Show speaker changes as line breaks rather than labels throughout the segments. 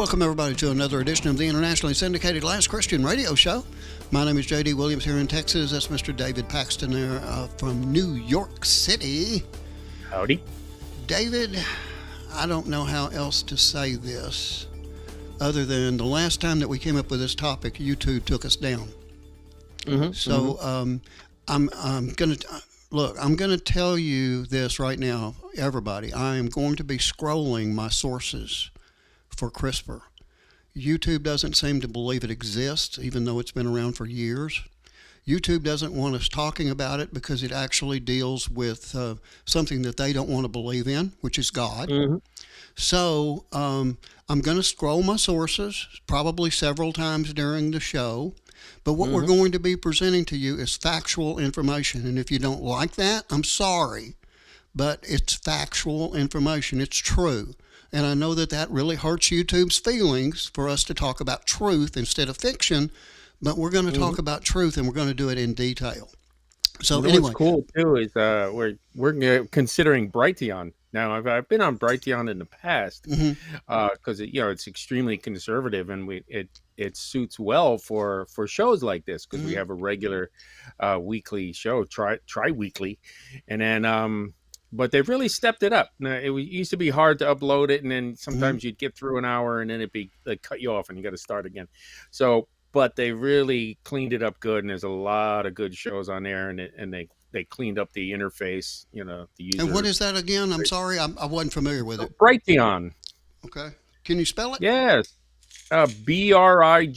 Welcome, everybody, to another edition of the internationally syndicated Last Christian Radio Show. My name is J.D. Williams here in Texas. That's Mr. David Paxton there from New York City.
Howdy.
David, I don't know how else to say this other than the last time that we came up with this topic, YouTube took us down. I'm going to tell you this right now, everybody. I am going to be scrolling my sources for CRISPR. YouTube doesn't seem to believe it exists, even though it's been around for years. YouTube doesn't want us talking about it because it actually deals with something that they don't want to believe in, which is God. So I'm going to scroll my sources probably several times during the show. But what we're going to be presenting to you is factual information. And if you don't like that, I'm sorry. But it's factual information. It's true. And I know that that really hurts YouTube's feelings for us to talk about truth instead of fiction. But we're going to talk about truth, and we're going to do it in detail. So anyway,
what's cool too is we're considering Brighteon now. I've been on Brighteon in the past because it's extremely conservative, and it suits well for shows like this because we have a regular weekly show, tri-weekly, and then but they've really stepped it up. Now, it used to be hard to upload it, and then sometimes you'd get through an hour, and then it'd be like cut you off, and you got to start again. So. But they really cleaned it up good, and there's a lot of good shows on there, and they cleaned up the interface, the user.
And what is that again? I'm sorry, I wasn't familiar with it.
Brighteon.
Okay. Can you spell it?
Yes. Brighteon.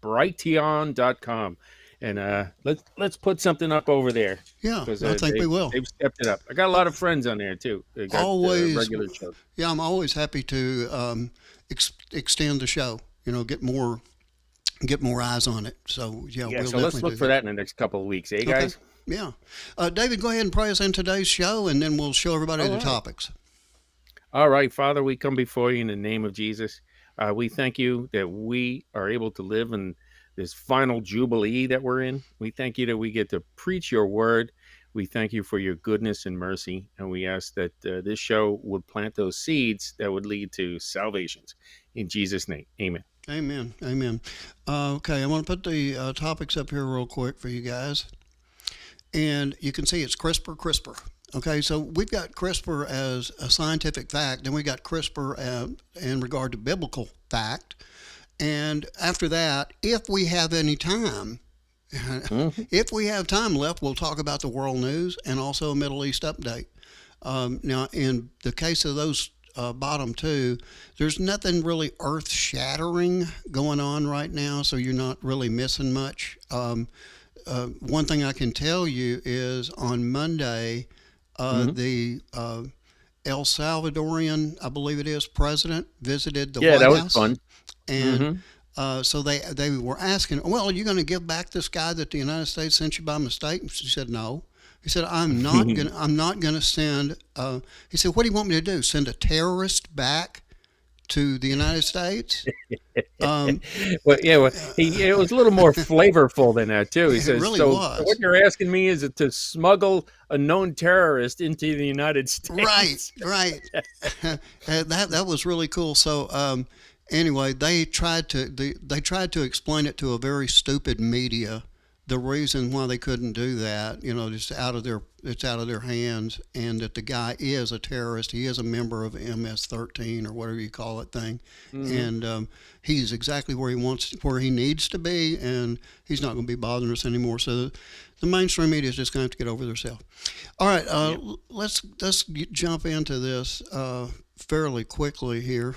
Brighteon.com. And let's put something up over there.
Yeah, I think we will.
They've stepped it up. I got a lot of friends on there too. They got
always
regular shows.
Yeah, I'm always happy to extend the show. Get more eyes on it. So
so let's look for that in the next couple of weeks, guys?
Okay. Yeah. David, go ahead and pray us in today's show, and then we'll show everybody the topics.
All right, Father, we come before you in the name of Jesus. We thank you that we are able to live in this final jubilee that we're in. We thank you that we get to preach your word. We thank you for your goodness and mercy. And we ask that this show would plant those seeds that would lead to salvations. In Jesus' name, amen.
Amen. Amen. Okay, I want to put the topics up here real quick for you guys. And you can see it's CRISPR. Okay, so we've got CRISPR as a scientific fact, then we got CRISPR in regard to biblical fact. And after that, if we have any time, if we have time left, we'll talk about the world news and also a Middle East update. Now, in the case of those bottom two, there's nothing really earth-shattering going on right now, so you're not really missing much. One thing I can tell you is on Monday, the El Salvadorian, I believe it is, president visited the White House.
Yeah, that was fun.
And so they were asking, well, are you going to give back this guy that the United States sent you by mistake? And she said, no. He said, I'm not going to send. He said, what do you want me to do? Send a terrorist back to the United States?
It was a little more flavorful than that too. He says,
really
so
was.
What you're asking me is to smuggle a known terrorist into the United States.
Right. That was really cool. So. Anyway, they tried to explain it to a very stupid media. The reason why they couldn't do that, it's out of their hands, and that the guy is a terrorist. He is a member of MS-13 or whatever you call it thing, and he's exactly where he needs to be, and he's not going to be bothering us anymore. So the mainstream media is just going to have to get over themselves. All right, let's jump into this fairly quickly here.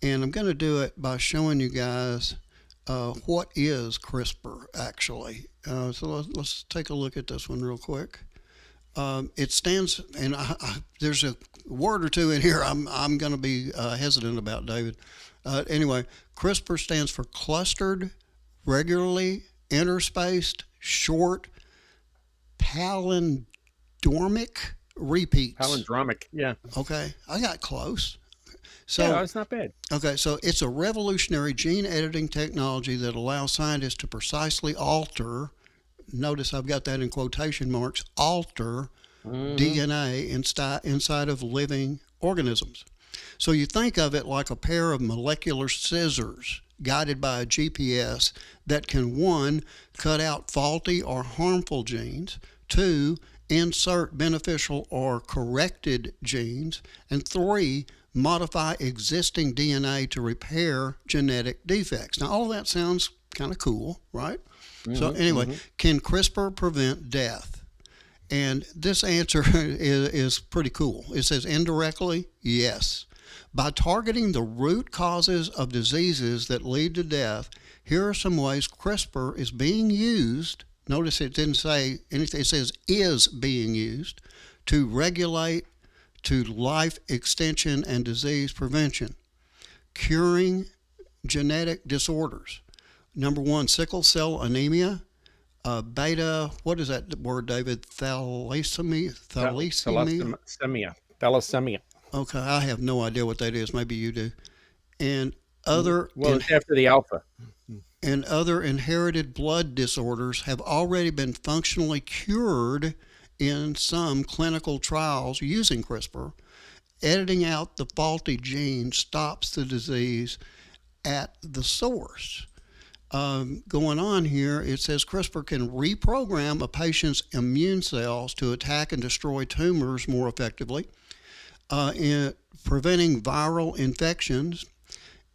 And I'm going to do it by showing you guys what is CRISPR actually. So let's take a look at this one real quick. It stands, and there's a word or two in here I'm going to be hesitant about, David. Anyway, CRISPR stands for clustered, regularly interspaced, short, palindromic repeats.
Palindromic, yeah.
Okay, I got close. So,
yeah, it's not bad.
Okay, so it's a revolutionary gene editing technology that allows scientists to precisely alter, notice I've got that in quotation marks, alter DNA inside of living organisms. So you think of it like a pair of molecular scissors guided by a GPS that can, one, cut out faulty or harmful genes, two, insert beneficial or corrected genes, and three, modify existing DNA to repair genetic defects. Now, all of that sounds kind of cool, right? So,
Hmm.
anyway,
Hmm.
can CRISPR prevent death? And this answer is pretty cool. It says indirectly, yes. By targeting the root causes of diseases that lead to death, here are some ways CRISPR is being used. Notice it didn't say anything, it says is being used to regulate to life extension and disease prevention, curing genetic disorders. Number one, sickle cell anemia, beta, what is that word, David? Thalassemia? Thalassemia?
Thalassemia. Thalassemia.
Okay, I have no idea what that is. Maybe you do. And other
Well, it's after the alpha.
and other inherited blood disorders have already been functionally cured in some clinical trials using CRISPR. Editing out the faulty gene stops the disease at the source. Going on here, it says CRISPR can reprogram a patient's immune cells to attack and destroy tumors more effectively, in preventing viral infections.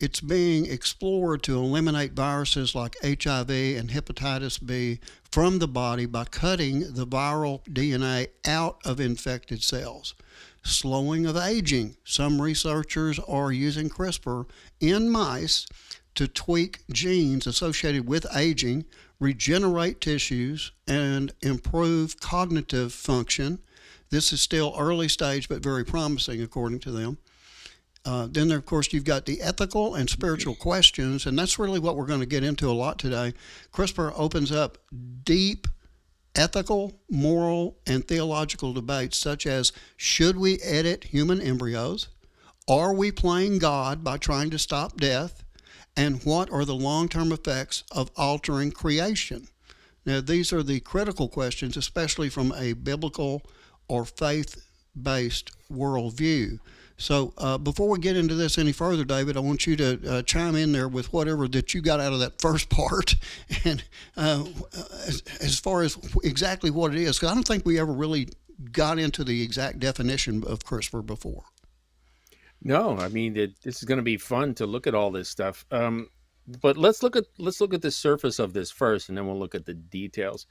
It's being explored to eliminate viruses like HIV and hepatitis B from the body by cutting the viral DNA out of infected cells. Slowing of aging. Some researchers are using CRISPR in mice to tweak genes associated with aging, regenerate tissues, and improve cognitive function. This is still early stage, but very promising, according to them. Then, of course, you've got the ethical and spiritual questions, and that's really what we're going to get into a lot today. CRISPR opens up deep ethical, moral, and theological debates, such as should we edit human embryos? Are we playing God by trying to stop death? And what are the long term effects of altering creation? Now, these are the critical questions, especially from a biblical or faith based worldview. So, before we get into this any further, David, I want you to chime in there with whatever that you got out of that first part, and as far as exactly what it is, because I don't think we ever really got into the exact definition of CRISPR before.
No, I mean this is going to be fun to look at all this stuff. But let's look at the surface of this first, and then we'll look at the details.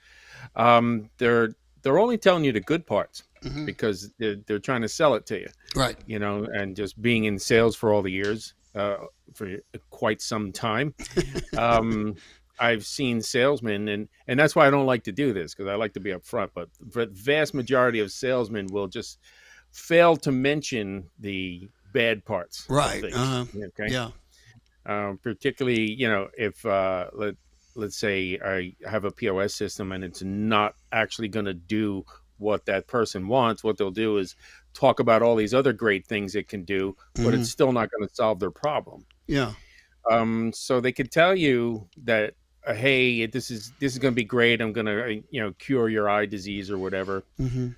They're only telling you the good parts
Hmm.
because they're trying to sell it to you,
Right.
and just being in sales for all the years, for quite some time. Um, I've seen salesmen, and that's why I don't like to do this because I like to be upfront. But the vast majority of salesmen will just fail to mention the bad parts of
Right.
things. Okay,
Yeah.
particularly if let's say I have a POS system and it's not actually going to do what that person wants. What they'll do is talk about all these other great things it can do, but
Hmm.
it's still not going to solve their problem.
Yeah.
So they could tell you that, hey, this is going to be great. I'm going to cure your eye disease or whatever.
Hmm.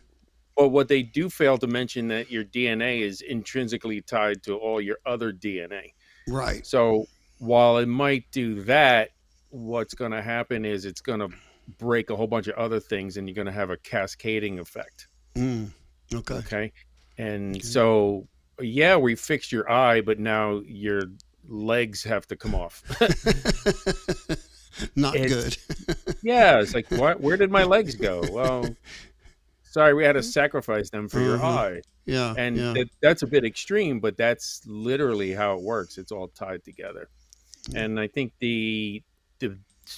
But what they do fail to mention that your DNA is intrinsically tied to all your other DNA.
Right.
So while it might do that, what's going to happen is it's going to break a whole bunch of other things, and you're going to have a cascading effect.
Mm. Okay.
Okay. And
Okay.
so, yeah, we fixed your eye, but now your legs have to come off.
Not
It's,
good.
yeah, it's like, what? Where did my legs go? Well, sorry, we had to sacrifice them for your
Uh-huh.
eye.
Yeah.
And
Yeah.
that's a bit extreme, but that's literally how it works. It's all tied together. And I think the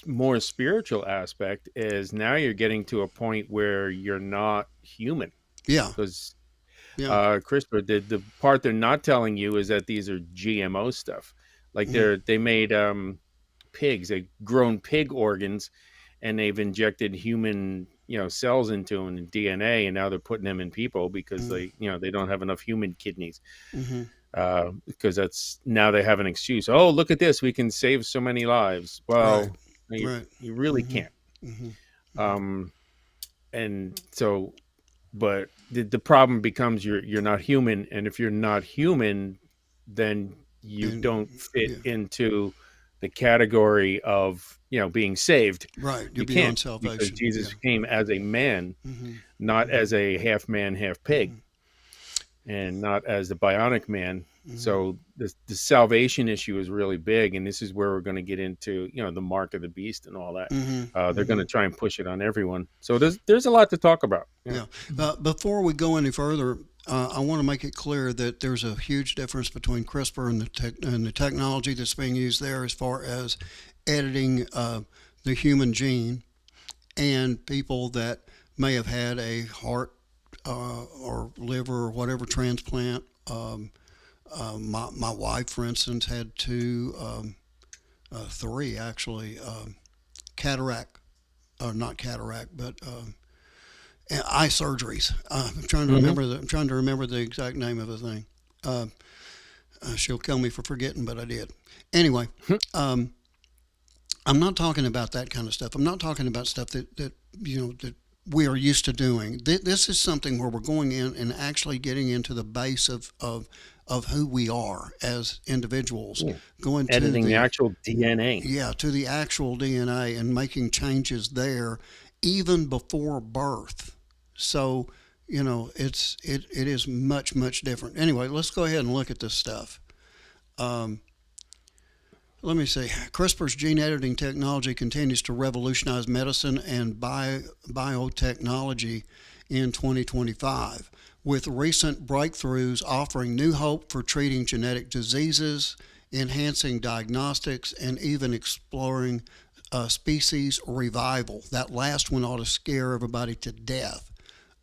more spiritual aspect is now you're getting to a point where you're not human
Yeah.
because
Yeah.
CRISPR, the part they're not telling you is that these are GMO stuff. Like
Mm.
they made pigs, they've grown pig organs, and they've injected human cells into them and DNA, and now they're putting them in people because
Mm.
they don't have enough human kidneys.
Hmm.
Because that's now they have an excuse. Oh, look at this, we can save so many lives.
Right.
Well, you,
Right.
you really
Hmm.
can't.
Hmm.
Um, and so but the problem becomes you're not human, and if you're not human, then you
And
don't fit
yeah,
into the category of being saved.
right. You're
You can't,
beyond
because
salvation. Yeah.
Jesus came as a man,
Hmm.
not as a half man, half pig, and not as the bionic man.
Hmm.
So the salvation issue is really big, and this is where we're going to get into the mark of the beast and all that.
Hmm.
They're going
Hmm.
to try and push it on everyone. So there's a lot to talk about. Yeah.
Yeah. Before we go any further, I want to make it clear that there's a huge difference between CRISPR and the technology that's being used there as far as editing the human gene, and people that may have had a heart or liver or whatever transplant. My wife, for instance, had three actually, cataract, or not cataract, but eye surgeries.
Hmm.
I'm trying to remember the exact name of the thing. Uh, she'll kill me for forgetting, but I did. Anyway, um, I'm not talking about that kind of stuff. I'm not talking about stuff that we are used to doing. This is something where we're going in and actually getting into the base of who we are as individuals,
Yeah.
going to
Editing the
the
actual DNA.
yeah, to the actual DNA and making changes there even before birth. So, it is much different. Anyway, let's go ahead and look at this stuff. Um, Let me see. CRISPR's gene editing technology continues to revolutionize medicine and biotechnology in 2025, with recent breakthroughs offering new hope for treating genetic diseases, enhancing diagnostics, and even exploring species revival. That last one ought to scare everybody to death.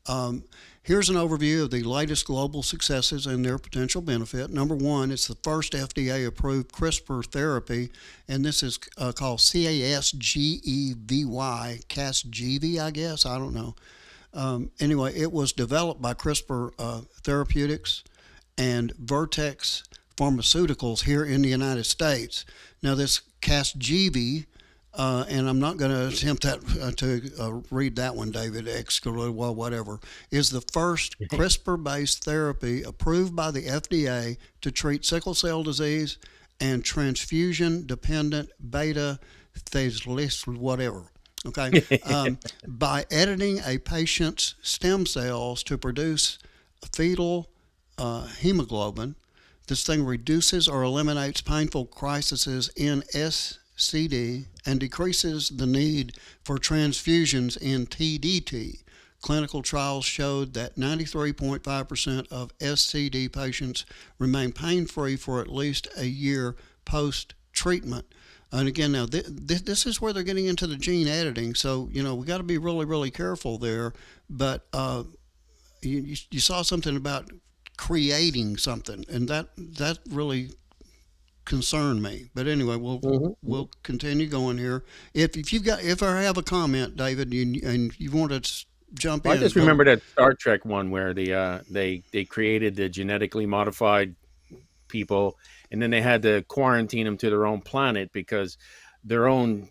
Um, Here's an overview of the latest global successes and their potential benefit. Number one, it's the first FDA approved CRISPR therapy, and this is called Casgevy, I guess. I don't know. Anyway, it was developed by CRISPR Therapeutics and Vertex Pharmaceuticals here in the United States. Now, this Casgevy, and I'm not going to attempt to read that one, David, well, whatever, is the first CRISPR based therapy approved by the FDA to treat sickle cell disease and transfusion dependent beta thalassemia, whatever. Okay. By editing a patient's stem cells to produce fetal hemoglobin, this thing reduces or eliminates painful crises in SCD and decreases the need for transfusions in TDT. Clinical trials showed that 93.5% of SCD patients remain pain free for at least a year post treatment. And again, now this is where they're getting into the gene editing. So, we got to be really careful there. But you saw something about creating something, and that really concerned me. But anyway, we'll continue going here. If I have a comment, David, and you want to jump
I
in,
just
go.
remember that Star Trek one where they created the genetically modified people, and then they had to quarantine them to their own planet because their own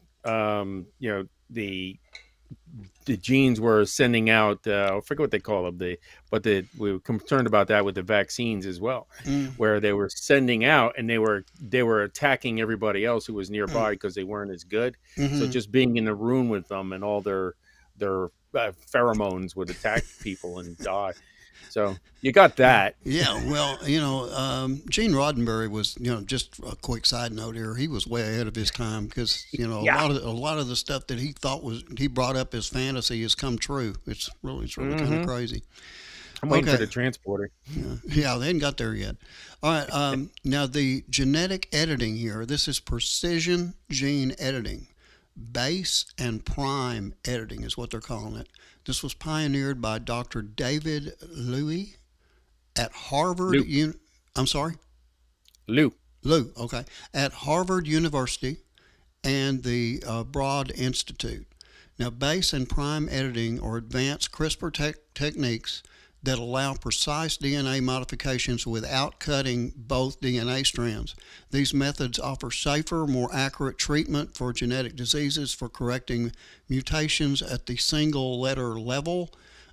the genes were sending out I forget what they call them, we were concerned about that with the vaccines as well,
Mm,
where they were sending out and they were attacking everybody else who was
mm,
nearby because they weren't as good. So
mm-hmm.
just being in the room with them and all their pheromones would attack people and die. So you got that.
Yeah, well, Gene Roddenberry was, just a quick side note here. He was way ahead of his time because,
Yeah.
a lot of the stuff that he brought up as fantasy has come true. It's really kind of
Hmm.
crazy.
I'm waiting for
Okay,
the transporter.
yeah, they hadn't got there yet. All right, now the genetic editing here. This is precision gene editing, base and prime editing is what they're calling it. This was pioneered by Dr. David Louis at Harvard.
Lou.
I'm sorry,
Lou.
Lou. Okay, at Harvard University and the Broad Institute. Now, base and prime editing are advanced CRISPR techniques that allow precise DNA modifications without cutting both DNA strands. These methods offer safer, more accurate treatment for genetic diseases, for correcting mutations at the single letter level,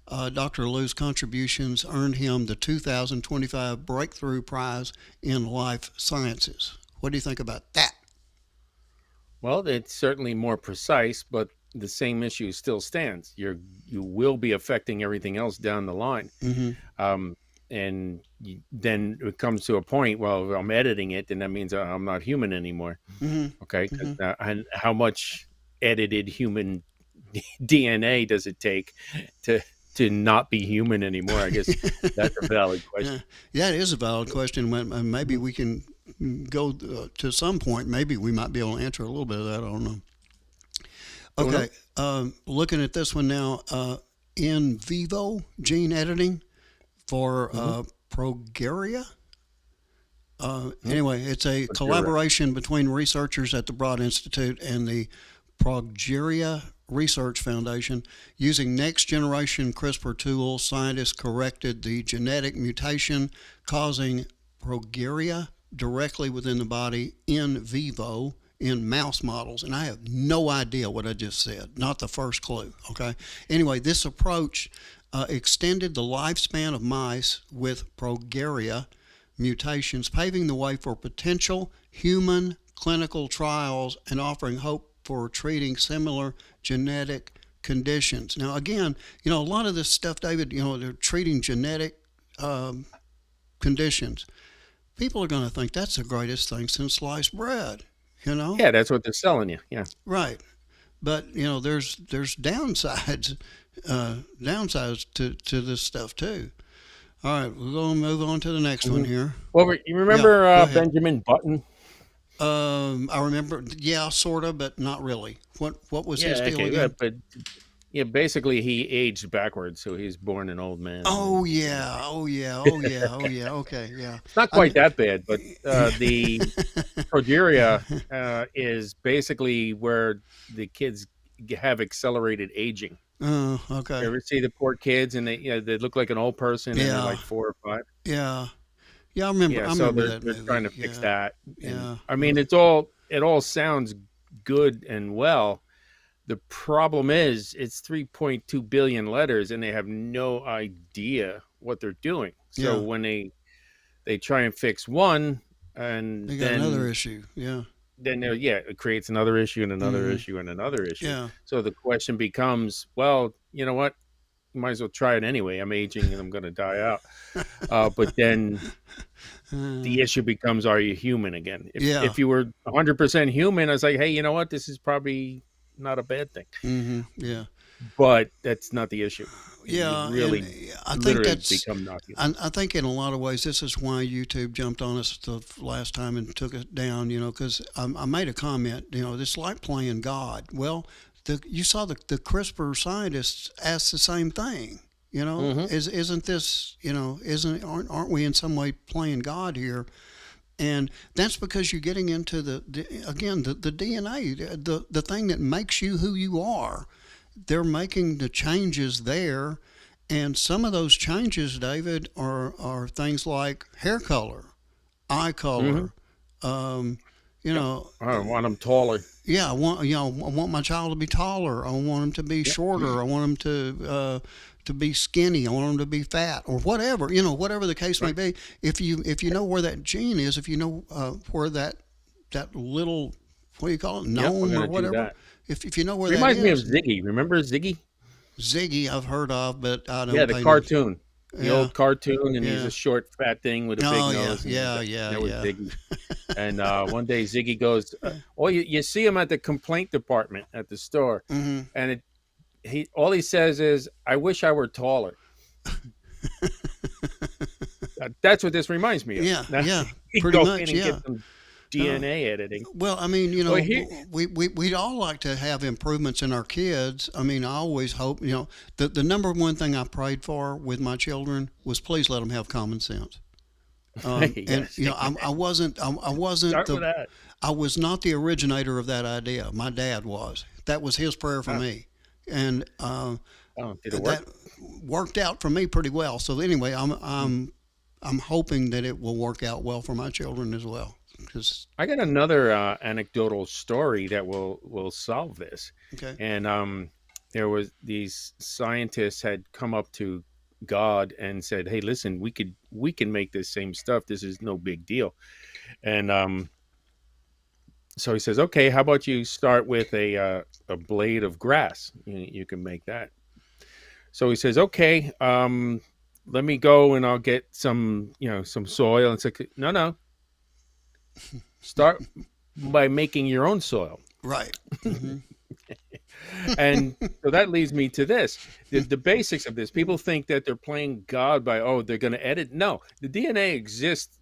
Dr. Liu's contributions earned him the 2025 Breakthrough Prize in Life Sciences. What do you think about that?
Well, it's certainly more precise, but the same issue still stands. You will be affecting everything else down the line.
Mm-hmm.
Um, then it comes to a point, well, if I'm editing it, then that means I'm not human anymore.
Mm-hmm.
Okay.
Mm-hmm.
And how much edited human DNA does it take to not be human anymore? I guess that's a valid
Yeah,
question.
yeah, it is a valid question. Maybe we can go to some point. Maybe we might be able to answer a little bit of that. I don't know.
Don't know.
Okay, looking at this one now, in vivo gene editing for
Mm-hmm.
progeria.
Mm-hmm.
Anyway, it's a
But you're right.
collaboration between researchers at the Broad Institute and the Progeria Research Foundation. Using next generation CRISPR tools, scientists corrected the genetic mutation causing progeria directly within the body in vivo in mouse models. And I have no idea what I just said, not the first clue. Okay. Anyway, this approach extended the lifespan of mice with progeria mutations, paving the way for potential human clinical trials and offering hope for treating similar genetic conditions. Now, again, a lot of this stuff, David, they're treating genetic um, conditions. People are going to think that's the greatest thing since sliced bread, you know?
Yeah, that's what they're selling you. Yeah.
Right. But, there's downsides to this stuff too. All right, we're going to move on to the next one
Hmm.
here.
Well, you
Yeah,
remember
go ahead.
Benjamin Button?
I remember, yeah, sort of, but not really. What was his
Yeah.
deal
Okay.
again?
But yeah, basically he aged backwards, so he's born an old man,
Oh
and
yeah, oh yeah, oh yeah, oh yeah. Okay, yeah.
it's not
I
quite
kn-
that bad. But the progeria is basically where the kids have accelerated aging.
oh,
You
okay.
ever see the poor kids, and they look like an old person, and they're
Yeah,
like 4 or 5?
yeah, yeah. I remember.
Yeah,
I
so
remember
they're
that
they're trying
movie.
to fix
Yeah,
that, and
yeah.
I mean it all sounds good and well. The problem is it's 3.2 billion letters, and they have no idea what they're doing. So
Yeah.
when they try and fix one,
They
and
got another
then
issue. Yeah.
yeah, it creates another issue and another
Hmm.
issue and another issue.
Yeah.
So the question becomes, well, you know what? You might as well try it anyway. I'm aging and I'm going to die out. But then
Uh,
the issue becomes, are you human again?
yeah.
If you were 100% human, I was like, hey, you know what? This is probably not a bad thing.
Yeah.
But that's not the issue. You
Yeah. And
really,
I think
literally
that's.
become not human.
I think in a lot of ways, this is why YouTube jumped on us the last time and took it down. Because I made a comment. It's like playing God. Well, you saw the CRISPR scientists ask the same thing.
Hmm.
Isn't this? Aren't we in some way playing God here? And that's because you're getting into the DNA, the thing that makes you who you are. They're making the changes there, and some of those changes, David, are things like hair color, eye
Hmm.
color. Um, you
Yep.
know,
I want them taller.
yeah, I want my child to be taller. I want him to be
Yep.
shorter. I want him to be skinny. I want him to be fat or whatever. Whatever the case may
Right.
be. If you know where that gene is, if you know where that little, what do you call it,
Yep. I'm
gnome
going
or
to do
whatever,
that.
if you know where that
Reminds me of
is,
Ziggy. Remember Ziggy?
Ziggy I've heard of, but I
Yeah,
don't
the
pay no.
cartoon. The
Yeah,
old cartoon, and he's
yeah.
a short, fat thing with a big
Oh yeah,
nose, and
yeah, yeah,
that was
yeah.
Ziggy. And one day Ziggy goes,
Yeah.
"Oh, you see him at the complaint department at the store,"
Hmm.
and he all he says is, "I wish I were taller." That's what this reminds me of.
Yeah,
Now
yeah.
you
Pretty
go in
much,
and get
yeah.
some
Uh,
DNA editing.
Well, I mean,
Well, here,
we'd all like to have improvements in our kids. I mean, I always hope, the number one thing I prayed for with my children was please let them have common sense. And
yes,
I wasn't
start with that.
I was not the originator of that idea. My dad was. That was his prayer for
Huh.
me, and
Oh, did it
that
work?
worked out for me pretty well. So anyway, I'm
Hmm.
I'm I'm hoping that it will work out well for my children as well. Because
I got another anecdotal story that will solve this.
okay,
And there was these scientists had come up to God and said, "Hey, listen, we can make this same stuff. This is no big deal." And so he says, "Okay, how about you start with a blade of grass? You can make that." So he says, "Okay, let me go and I'll get some, some soil." And it's like, "No, no, start by making your own soil."
Right. Hmm.
And so that leads me to this. The basics of this. People think that they're playing God by, oh, they're going to edit. No, the DNA exists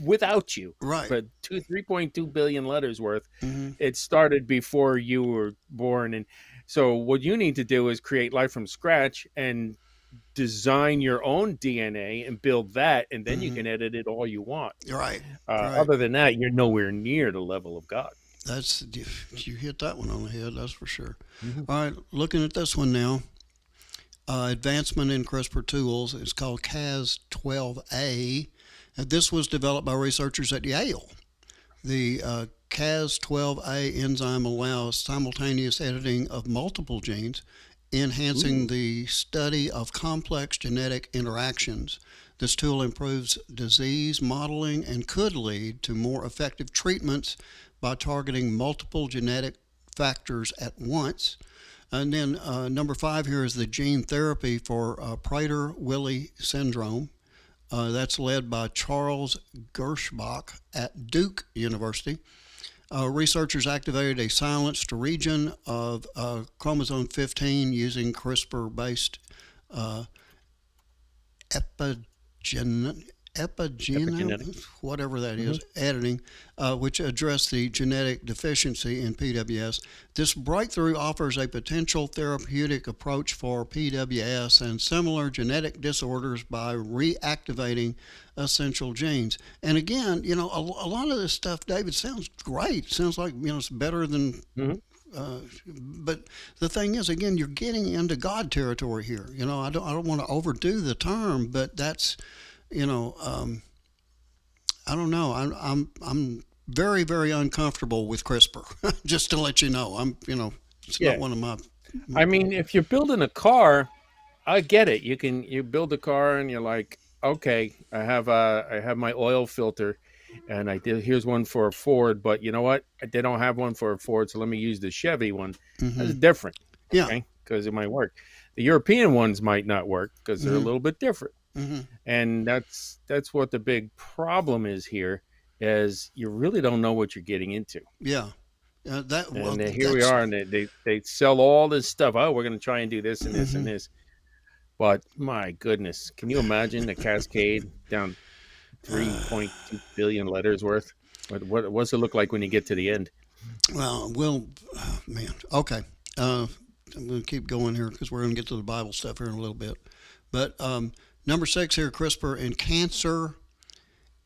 without you.
Right.
But 3.2 billion letters worth.
Hmm.
It started before you were born. And so what you need to do is create life from scratch and design your own DNA and build that. And then you
Hmm.
can edit it all you want.
Right. Right.
Other than that, you're nowhere near the level of God.
That's you hit that one on the head. That's for sure.
Mhm.
All right. Looking at this one now. Advancement in CRISPR tools. It's called Cas12a. This was developed by researchers at Yale. The Cas12a enzyme allows simultaneous editing of multiple genes, enhancing
Ooh.
the study of complex genetic interactions. This tool improves disease modeling and could lead to more effective treatments by targeting multiple genetic factors at once. And then number 5 here is the gene therapy for Prader-Willi syndrome. That's led by Charles Gershbach at Duke University. Researchers activated a silenced region of chromosome 15 using CRISPR-based uh, epigen-
Epigenetics.
whatever that
Hmm.
is, editing, which address the genetic deficiency in PWS. This breakthrough offers a potential therapeutic approach for PWS and similar genetic disorders by reactivating essential genes. And again, a lot of this stuff, David, sounds great. Sounds like, it's better than
Hmm.
but the thing is, again, you're getting into God territory here. I don't want to overdo the term, but that's, you know, um, I don't know. I'm very very uncomfortable with CRISPR. Just to let you know, it's not
Yeah.
one of my
I mean, if you're building a car, I get it. You build a car and you're like, okay, I have my oil filter, and I did here's one for a Ford, but you know what? They don't have one for a Ford, so let me use the Chevy one.
hmm
That's different,
yeah.
okay? Because it might work. The European ones might not work because they're a
hmm
little bit different,
hmm
and that's what the big problem is here. Is you really don't know what you're getting into.
yeah. That well,
And here we
that's
are, and they sell all this stuff. Oh, we're going to try and do this and this and
hmm
this. But my goodness, can you imagine a cascade down 3.2 billion letters worth? What's it look like when you get to the end?
well, man. Okay. Uh, I'm going to keep going here because we're going to get to the Bible stuff here in a little bit. But number 6 here, CRISPR and cancer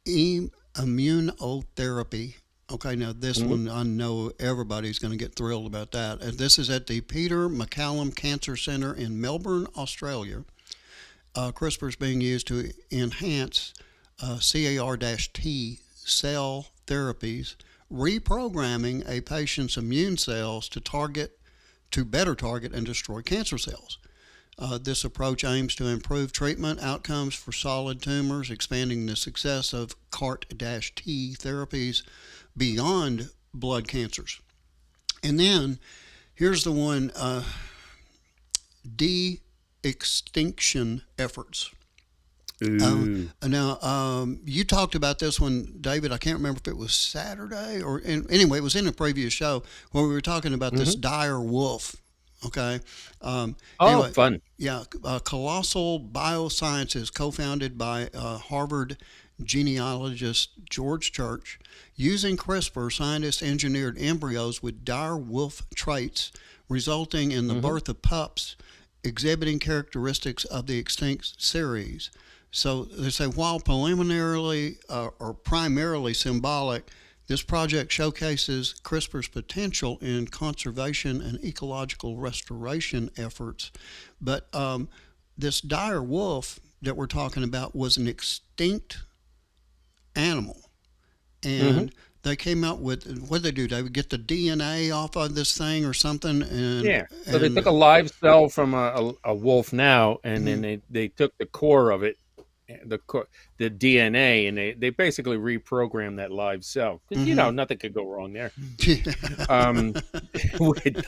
immunotherapy. Okay, now this
Hmm.
one I know everybody's going to get thrilled about that. This is at the Peter MacCallum Cancer Centre in Melbourne, Australia. CRISPR is being used to enhance CAR-T cell therapies, reprogramming a patient's immune cells to better target and destroy cancer cells. This approach aims to improve treatment outcomes for solid tumors, expanding the success of CAR-T therapies beyond blood cancers. And then here's the one, de-extinction efforts.
Ooh.
Now, you talked about this one, David. I can't remember if it was Saturday or anyway, it was in a previous show where we were talking about this
Hmm.
dire wolf. Okay.
Oh,
Anyway,
fun.
yeah, Colossal Biosciences, co-founded by Harvard genealogist George Church, using CRISPR, scientists engineered embryos with dire wolf traits, resulting in the
Hmm.
birth of pups exhibiting characteristics of the extinct series. So they say while preliminarily or primarily symbolic, this project showcases CRISPR's potential in conservation and ecological restoration efforts. But this dire wolf that we're talking about was an extinct animal.
Hmm.
And they came out with, what did they do? They would get the DNA off of this thing or something,
Yeah. So they took a live cell from a wolf now, and then they took the core of it, the DNA, and they basically reprogrammed that live cell because nothing could go wrong there. Um,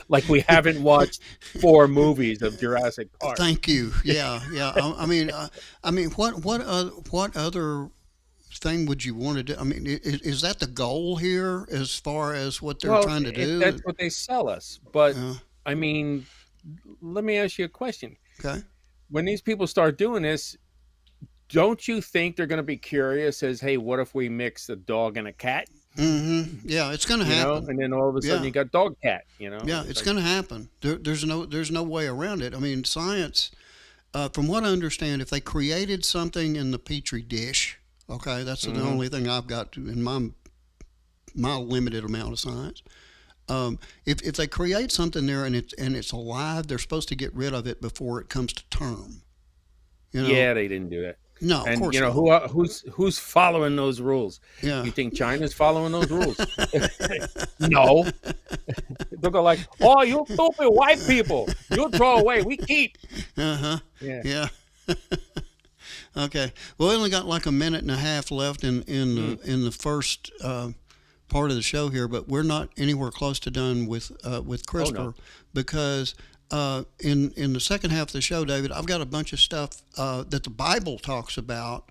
like we haven't watched 4 movies of Jurassic Park.
Thank you. Yeah, yeah. I mean, what other thing would you want to do? I mean, is that the goal here as far as what they're trying to do?
That's what they sell us. But
Uh,
I mean, let me ask you a question.
okay.
When these people start doing this, don't you think they're going to be curious as, hey, what if we mix a dog and a cat?
Yeah, it's going to happen.
And then all of a sudden
Yeah.
you got dog cat.
Yeah, it's going to happen. There's no way around it. I mean, science. From what I understand, if they created something in the petri dish, okay, that's the only thing I've got in my limited amount of science. If they create something there and it's alive, they're supposed to get rid of it before it comes to term.
Yeah, they didn't do that.
No, of
And
course not.
who's following those rules?
Yeah.
You think China's following those rules? No. They'll go like, "Oh, you stupid white people! You throw away, we keep."
Uh-huh.
Yeah.
Yeah. Okay. Well, we only got like a minute and a half left in the first part of the show here, but we're not anywhere close to done with CRISPR because in the second half of the show, David, I've got a bunch of stuff that the Bible talks about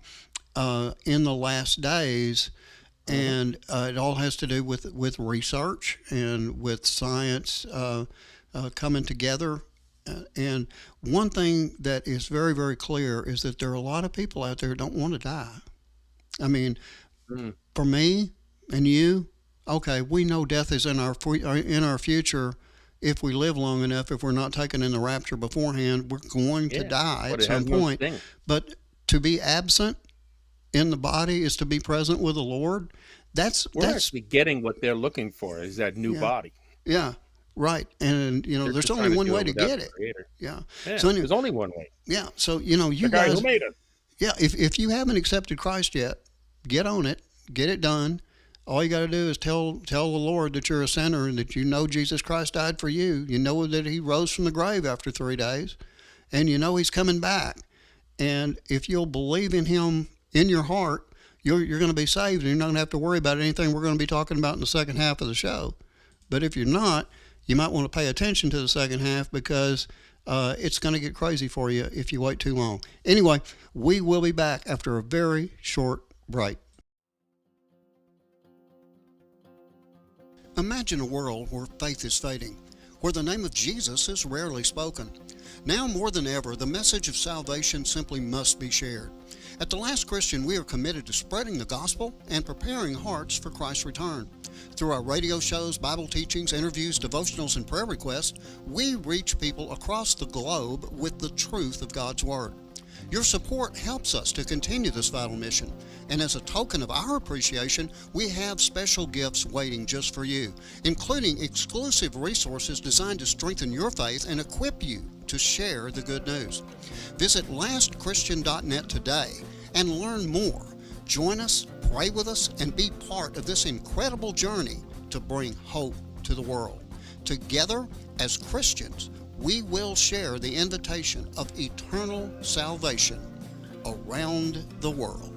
in the last days, and it all has to do with research and with science coming together. And one thing that is very, very clear is that there are a lot of people out there who don't want to die. I mean, for me and you, okay, we know death is in our future. If we live long enough, if we're not taken in the rapture beforehand, we're going to die at some point. But to be absent in the body is to be present with the Lord. That's
actually getting what they're looking for is that new body.
Yeah, right. And
They're
there's
just
only
trying
one
do
way to
without
get
the
it.
Creator.
Yeah.
Yeah,
So anyway,
there's only one way.
yeah. So you
The guy
guys,
who made us.
yeah. If you haven't accepted Christ yet, get on it. Get it done. All you got to do is tell the Lord that you're a sinner and that you know Jesus Christ died for you. You know that He rose from the grave after 3 days, and you know He's coming back. And if you'll believe in Him in your heart, you're going to be saved, and you're not going to have to worry about anything we're going to be talking about in the second half of the show. But if you're not, you might want to pay attention to the second half because it's going to get crazy for you if you wait too long. Anyway, we will be back after a very short break. Imagine a world where faith is fading, where the name of Jesus is rarely spoken. Now more than ever, the message of salvation simply must be shared. At The Last Christian, we are committed to spreading the gospel and preparing hearts for Christ's return. Through our radio shows, Bible teachings, interviews, devotionals, and prayer requests, we reach people across the globe with the truth of God's Word. Your support helps us to continue this vital mission, and as a token of our appreciation, we have special gifts waiting just for you, including exclusive resources designed to strengthen your faith and equip you to share the good news. Visit lastchristian.net today and learn more. Join us, pray with us, and be part of this incredible journey to bring hope to the world. Together, as Christians, we will share the invitation of eternal salvation around the world.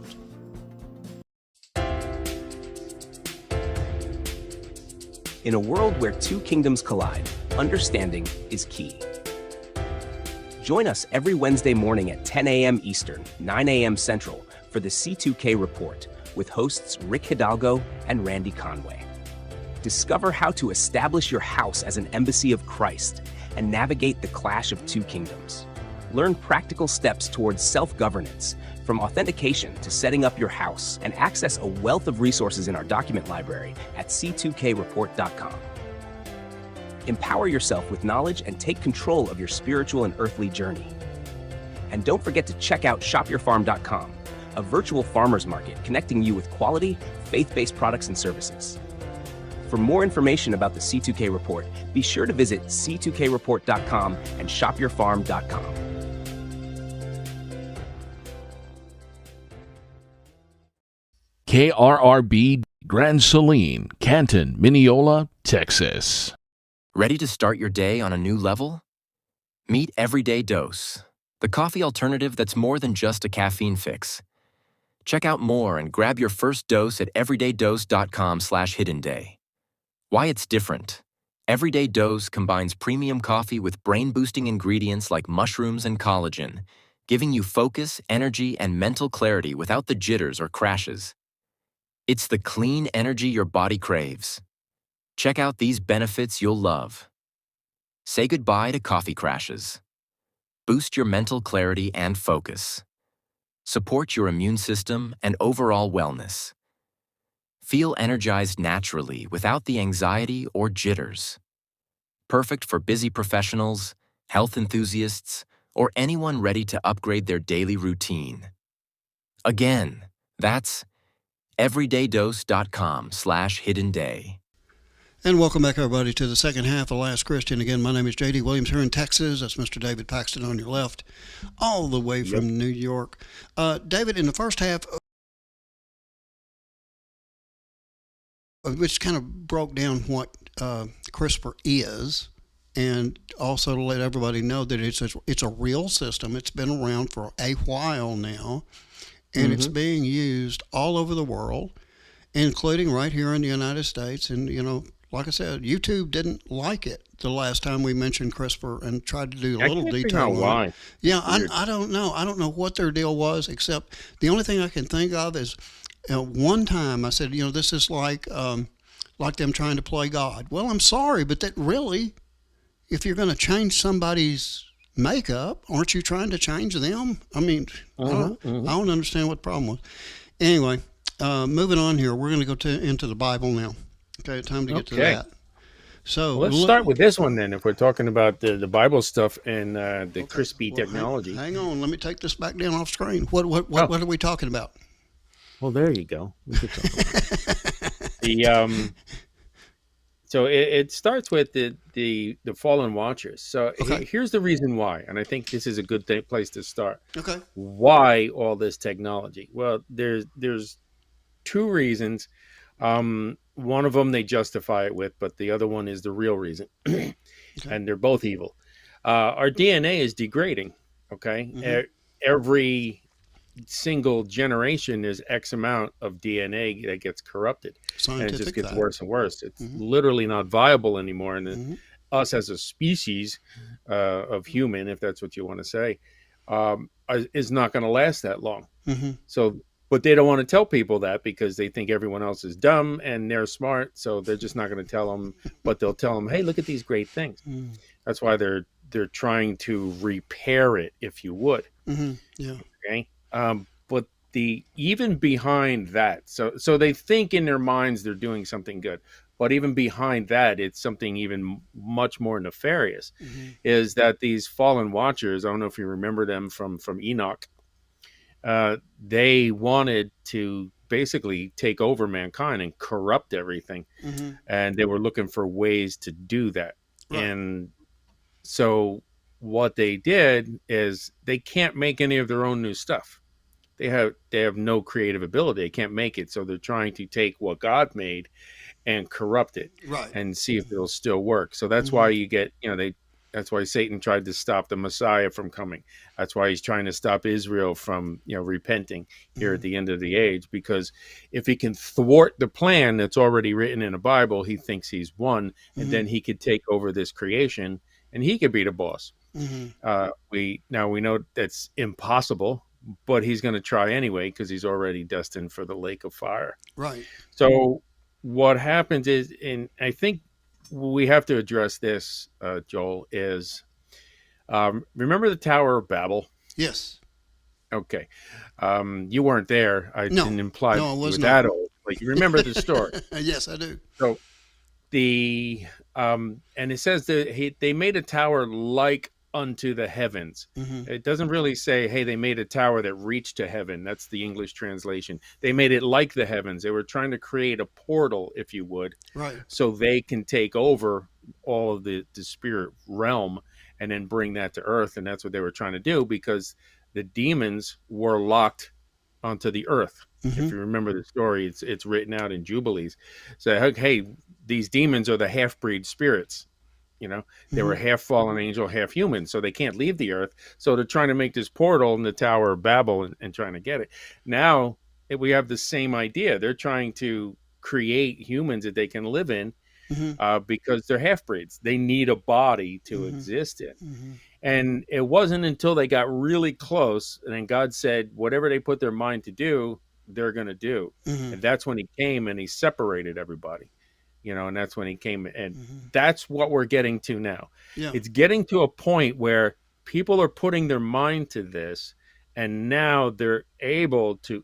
In a world where two kingdoms collide, understanding is key. Join us every Wednesday morning at 10 a.m. Eastern, 9 a.m. Central for the C2K Report with hosts Rick Hidalgo and Randy Conway. Discover how to establish your house as an embassy of Christ and navigate the clash of two kingdoms. Learn practical steps towards self-governance, from authentication to setting up your house, and access a wealth of resources in our document library at c2kreport.com. Empower yourself with knowledge and take control of your spiritual and earthly journey. And don't forget to check out shopyourfarm.com, a virtual farmers market connecting you with quality, faith-based products and services. For more information about the C2K Report, be sure to visit c2kreport.com and shopyourfarm.com.
KRRB Grand Saline, Canton, Mineola, Texas.
Ready to start your day on a new level? Meet Everyday Dose, the coffee alternative that's more than just a caffeine fix. Check out more and grab your first dose at everydaydose.com/hidden day. Why it's different. Everyday Dose combines premium coffee with brain-boosting ingredients like mushrooms and collagen, giving you focus, energy, and mental clarity without the jitters or crashes. It's the clean energy your body craves. Check out these benefits you'll love. Say goodbye to coffee crashes. Boost your mental clarity and focus. Support your immune system and overall wellness. Feel energized naturally without the anxiety or jitters. Perfect for busy professionals, health enthusiasts, or anyone ready to upgrade their daily routine. Again, that's everydaydose.com/hidden day.
And welcome back, everybody, to the second half of Last Christian. Again, my name is J.D. Williams here in Texas. That's Mr. David Paxton on your left, all the way from New York. David, in the first half, which kind of broke down what CRISPR is, and also to let everybody know that it's a real system. It's been around for a while now, and it's being used all over the world, including right here in the United States. And, like I said, YouTube didn't like it the last time we mentioned CRISPR and tried to do a little detail on
why.
it. Yeah, I don't know. I don't know what their deal was, except the only thing I can think of is one time I said, this is like them trying to play God. Well, I'm sorry, but that really, if you're going to change somebody's makeup, aren't you trying to change them? I mean, I don't understand what the problem was. Anyway, moving on here, we're going to go into the Bible now. Okay, time to get to that. So
let's start with this one then. If we're talking about the Bible stuff and the crispy technology,
hang on. Let me take this back down off screen. What are we talking about?
Well, there you go. We could talk about it. So it starts with the fallen watchers. So here's the reason why, and I think this is a good place to start.
Okay.
Why all this technology? Well, there's two reasons. One of them they justify it with, but the other one is the real reason, and they're both evil. Our DNA is degrading. Okay, every single generation there's X amount of DNA that gets corrupted, and it just gets worse and worse. It's literally not viable anymore, and us as a species of human, if that's what you want to say, is not going to last that long. So. But they don't want to tell people that because they think everyone else is dumb and they're smart, so they're just not going to tell them. But they'll tell them, "Hey, look at these great things." That's why they're trying to repair it, if you would.
Yeah.
Okay. But even behind that, so they think in their minds they're doing something good, but even behind that, it's something even much more nefarious. Is that these fallen watchers? I don't know if you remember them from Enoch. They wanted to basically take over mankind and corrupt everything. And they were looking for ways to do that. Right. And so what they did is they can't make any of their own new stuff. They have no creative ability. They can't make it. So they're trying to take what God made and corrupt it,
right,
and see if it'll still work. So that's why you get, that's why Satan tried to stop the Messiah from coming. That's why he's trying to stop Israel from, repenting here at the end of the age, because if he can thwart the plan that's already written in the Bible, he thinks he's won, and then he could take over this creation and he could be the boss. We know that's impossible, but he's going to try anyway because he's already destined for the lake of fire.
Right.
So what happens is, and I think we have to address this, Joel, is remember the Tower of Babel?
Yes.
Okay. You weren't there. I didn't imply
I was
you
not.
that old. Like, you remember the story.
Yes, I do.
So and it says that they made a tower like unto the heavens. It doesn't really say, hey, they made a tower that reached to heaven. That's the English translation. They made it like the heavens. They were trying to create a portal, if you would,
right,
so they can take over all of the spirit realm and then bring that to earth. And that's what they were trying to do, because the demons were locked onto the earth. If you remember the story, it's written out in Jubilees. So, hey, these demons are the half-breed spirits. They were half fallen angel, half human, so they can't leave the earth. So they're trying to make this portal in the Tower of Babel and trying to get it. Now we have the same idea. They're trying to create humans that they can live in because they're half-breeds. They need a body to exist in. And it wasn't until they got really close, and then God said, whatever they put their mind to do, they're going to do. And that's when he came and he separated everybody, and that's when he came. And that's what we're getting to now.
Yeah.
It's getting to a point where people are putting their mind to this, and now they're able to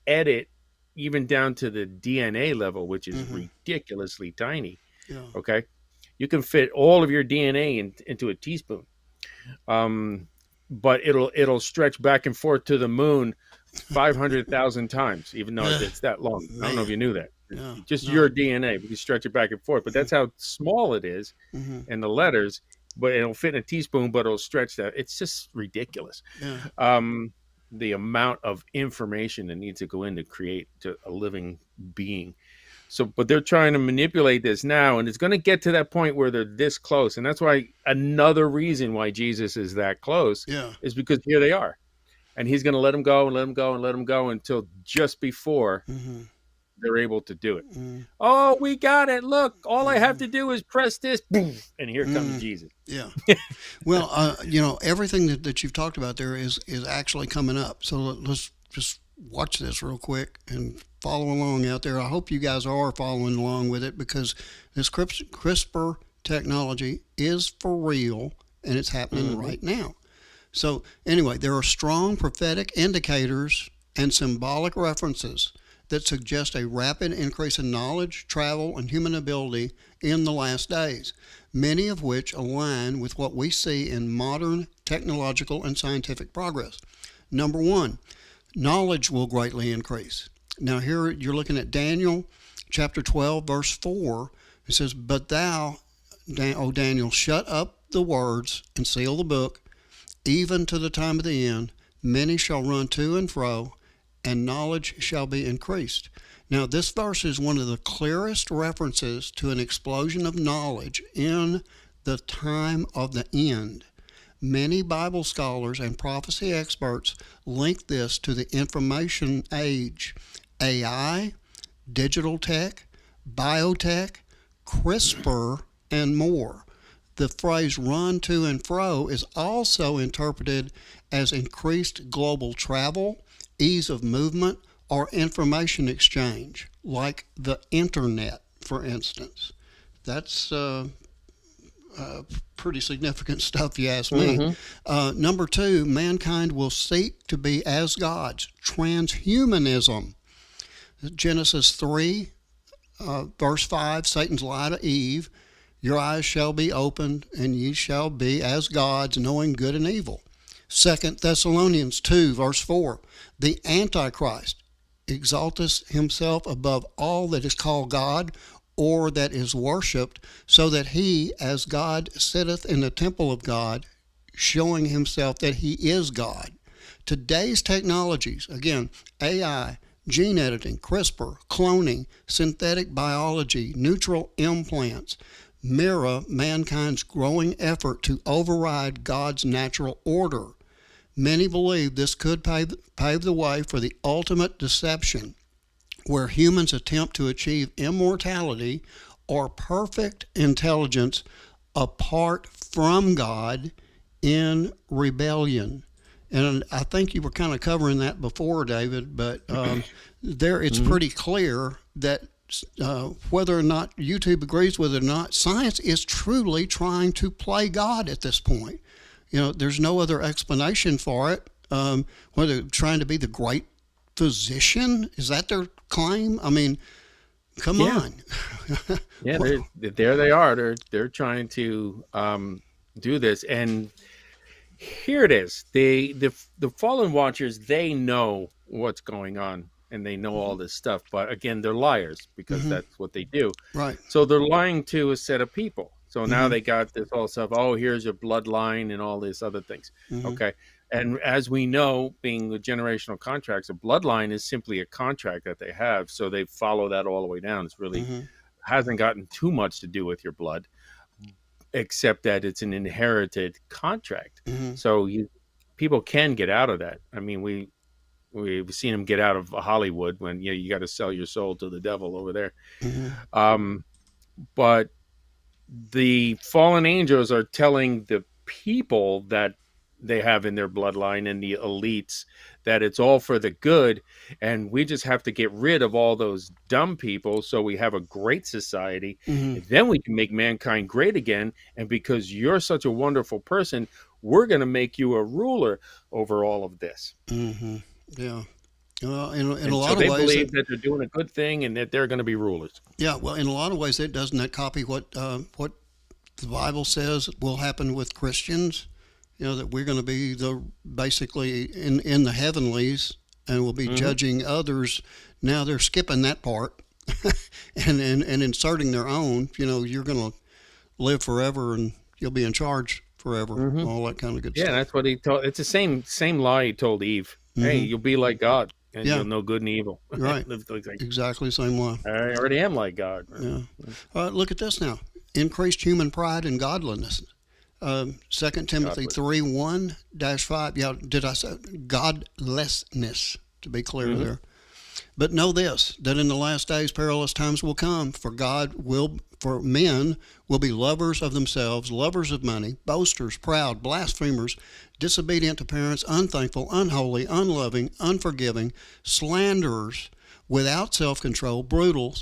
edit even down to the DNA level, which is ridiculously tiny.
Yeah.
Okay. You can fit all of your DNA into a teaspoon. But it'll stretch back and forth to the moon 500,000 times, even though it's that long. I don't know if you knew that. Your DNA, we can stretch it back and forth, but that's how small it is in the letters. But it'll fit in a teaspoon, but it'll stretch that. It's just ridiculous. The amount of information that needs to go in to create a living being. So, but they're trying to manipulate this now, and it's going to get to that point where they're this close. And that's why another reason why Jesus is that close is because here they are. And he's going to let them go and let them go and let them go until just before they're able to do it. Oh, we got it. Look, all I have to do is press this. Boom, and here comes Jesus.
Yeah. Well, everything that you've talked about there is actually coming up. So let's just watch this real quick and follow along out there. I hope you guys are following along with it, because this CRISPR technology is for real and it's happening right now. So anyway, there are strong prophetic indicators and symbolic references that suggest a rapid increase in knowledge, travel, and human ability in the last days, many of which align with what we see in modern technological and scientific progress. Number one, knowledge will greatly increase. Now here you're looking at Daniel chapter 12, verse 4. It says, "But thou, O Daniel, shut up the words and seal the book, even to the time of the end. Many shall run to and fro, and knowledge shall be increased." Now this verse is one of the clearest references to an explosion of knowledge in the time of the end. Many Bible scholars and prophecy experts link this to the information age, AI, digital tech, biotech, CRISPR, and more. The phrase "run to and fro" is also interpreted as increased global travel, ease of movement, or information exchange, like the internet, for instance. That's pretty significant stuff, you ask me. Number two, mankind will seek to be as gods. Transhumanism. Genesis 3, verse 5, Satan's lie to Eve, "Your eyes shall be opened, and ye shall be as gods, knowing good and evil." 2 Thessalonians 2, verse 4, "The Antichrist exalteth himself above all that is called God, or that is worshipped, so that he, as God, sitteth in the temple of God, showing himself that he is God." Today's technologies, again, AI, gene editing, CRISPR, cloning, synthetic biology, neutral implants, mirror mankind's growing effort to override God's natural order. Many believe this could pave the way for the ultimate deception, where humans attempt to achieve immortality or perfect intelligence apart from God in rebellion. And I think you were kind of covering that before, David, but there it's pretty clear that whether or not YouTube agrees with it or not, science is truly trying to play God at this point. There's no other explanation for it. Whether they're trying to be the great physician, is that their claim? I mean, come on.
Yeah, there they are. They're trying to do this, and here it is. The fallen watchers, they know what's going on, and they know all this stuff. But again, they're liars, because that's what they do.
Right.
So they're lying to a set of people. So now they got this whole stuff. Oh, here's your bloodline and all these other things. Okay. And as we know, being the generational contracts, a bloodline is simply a contract that they have. So they follow that all the way down. It's really
Mm-hmm.
hasn't gotten too much to do with your blood, except that it's an inherited contract.
Mm-hmm.
So people can get out of that. I mean, we've seen them get out of Hollywood when you got to sell your soul to the devil over there.
Mm-hmm.
But the fallen angels are telling the people that they have in their bloodline and the elites that it's all for the good, and we just have to get rid of all those dumb people so we have a great society,
Mm-hmm.
and then we can make mankind great again. And because you're such a wonderful person, we're going to make you a ruler over all of this.
Mm-hmm. Yeah. Well, in
And
a
so
lot of
they
ways,
believe that they're doing a good thing and that they're going to be rulers.
yeah. Well, in a lot of ways, it doesn't that copy what the Bible says will happen with Christians. That we're going to be basically in the heavenlies, and we'll be judging others. Now they're skipping that part and inserting their own. You're going to live forever and you'll be in charge forever. All that kind of good
Yeah,
stuff.
that's what he told. It's the same lie he told Eve. Hey, you'll be like God, and
Yeah.
you'll know good and evil.
Right.
Live like,
Exactly the same way.
I already am like God.
Yeah. Look at this now. Increased human pride and godliness. 2 Timothy 3:1-5. Yeah, did I say godlessness, to be clear there? But know this, that in the last days perilous times will come, for men will be lovers of themselves, lovers of money, boasters, proud, blasphemers, disobedient to parents, unthankful, unholy, unloving, unforgiving, slanderers, without self-control, brutal,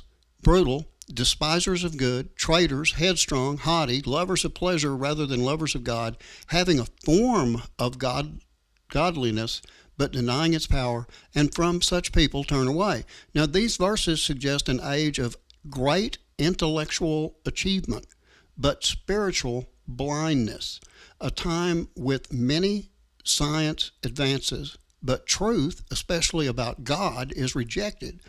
despisers of good, traitors, headstrong, haughty, lovers of pleasure rather than lovers of God, having a form of godliness, but denying its power, and from such people turn away. Now, these verses suggest an age of great intellectual achievement, but spiritual blindness, a time with many science advances, but truth, especially about God, is rejected.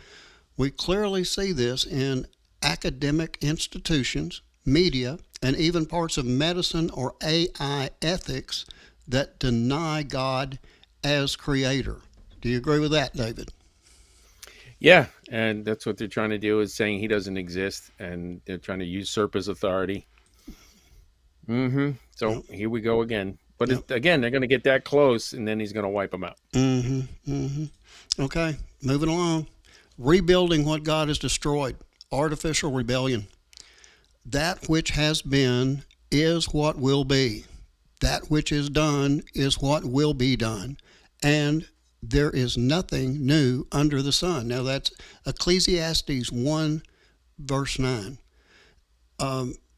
We clearly see this in academic institutions, media, and even parts of medicine or AI ethics that deny God as creator. Do you agree with that, David?
Yeah, and that's what they're trying to do, is saying he doesn't exist, and they're trying to usurp his authority. So here we go again. But again, they're going to get that close, and then he's going to wipe them out.
Okay, moving along. Rebuilding what God has destroyed. Artificial rebellion. That which has been is what will be. That which is done is what will be done. And there is nothing new under the sun. Now that's Ecclesiastes 1, verse 9.